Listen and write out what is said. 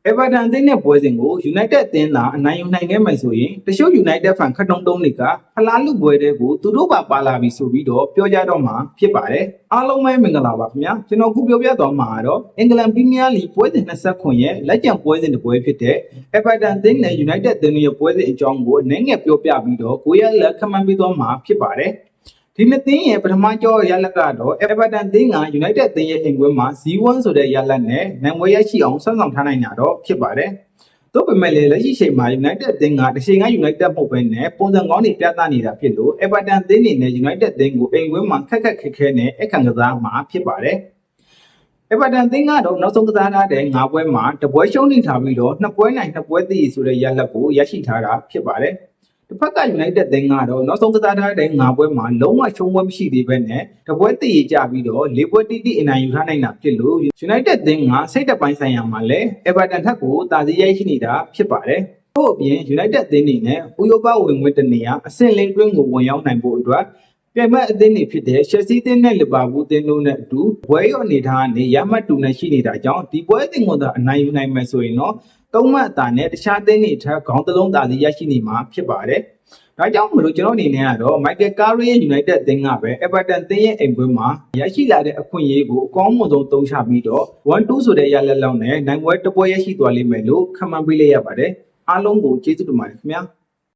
Everton အသင်းနဲ့ပွဲစဉ်ကို United အသင်းသာအနိုင်ယူနိုင်ခဲ့မယ်ဆိုရင်တချို့ United fan ခတ်တုံးတုံးတွေကဖလားလူပွဲတဲ့ကိုသူတို့ပါလာပြီဆိုပြီးတော့ပြောကြတော့မှာဖြစ်ပါတယ်အားလုံးပဲမင်္ဂလာပါခင်ဗျာကျွန်တော်ခုပြောပြသွားမှာတော့အင်္ဂလန်ပရီးမီးယားလိပွဲစဉ်29ရဲ့လက်ကျန်ပွဲစဉ်တစ်ပွဲဖြစ်တဲ့ Everton အသင်းနဲ့ United အသင်းရဲ့ပွဲစဉ်အကြောင်းကိုအနေငယ်ပြောပြပြီးတော့ကိုရလက်ခမှန်းပေးသွားမှာဖြစ်ပါတယ်ဒီနှစ်သင်းရဲ့ပထမကြောရလက်ကတော့ Everton သင်းက United သင်းရဲ့အိမ်ကွင်းမှာ 0-1 ဆိုတဲ့ရလက်နဲ့နိုင်ပွဲရရှိအောင်ဆွမ်းဆောင်ထားနိုင်တာတော့ဖြစ်ပါတယ်။သို့ပေမဲ့လည်းလက်ရှိချိန်မှာ United သင်းကတစ်ချိန်က United မဟုတ်ဘဲနဲ့ပုံစံကောင်းတွေပြသနေတာဖြစ်လို့ Everton သင်းနေနဲ့ United သင်းကိုအိမ်ကွင်းမှာခက်ခဲနဲ့အခန့်ကစားမှာဖြစ်ပါတယ်။ Everton သင်းကတော့နောက်ဆုံးကစားထားတဲ့9ပွဲမှာတပွဲရှုံးနေထားပြီးတော့2ပွဲနိုင်2ပွဲသီးဆိုတဲ့ရလက်ကိုရရှိထားတာဖြစ်ပါတယ်။တစ်ဖက်က United သင်းကတော့နောက်ဆုံးကစားထားတဲ့9ပွဲမှာလုံးဝရှုံးပွဲမရှိသေးဘဲနဲ့တပွဲတည်ကြပြီးတော့4ပွဲတိအနိုင်ယူထားနိုင်တာဖြစ်လို့ United သင်းကစိတ်တပိုင်းဆိုင်ရာမှာလည်း Everton ထက်ကိုတာစီရိုက်ရှိနေတာဖြစ်ပါတယ်။ထို့အပြင် United သင်းနေနဲ့ဥရောပဝင်ခွင့်တနေရာအဆင့်လိမ့်တွင်းကိုဝင်ရောက်နိုင်ဖို့အတွက်ပြိုင်ဘက်အသင်းတွေဖြစ်တဲ့ Chelsea သင်းနဲ့ Liverpool သင်းတို့နဲ့အတူဘွဲရောအနေထားနဲ့ရမှတ်တူနဲ့ရှိနေတာကြောင့်ဒီပွဲအသင်းကိုသာအနိုင်ယူနိုင်မယ်ဆိုရင်တော့3မှတ်အသာနဲ့တခြားသင်းတွေထက်ခေါင်းတစ်လုံးသာစီရရှိနေမှာဖြစ်ပါတယ်။ဒါကြောင့်မလို့ကျွန်တော်အနေနဲ့ကတော့ Michael Carrick ရဲ့ United အသင်းကပဲ Everton သင်းရဲ့အိမ်ကွင်းမှာရရှိလာတဲ့အခွင့်အရေးကိုအကောင်းဆုံးသုံးချပြီးတော့ 1-2 ဆိုတဲ့ရလက်လောက်နဲ့နိုင်ပွဲတစ်ပွဲရရှိသွားလိမ့်မယ်လို့ခန့်မှန်းပေးလိုက်ရပါတယ်။အားလုံးကိုကျေးဇူးတင်ပါတယ်ခင်ဗျာ။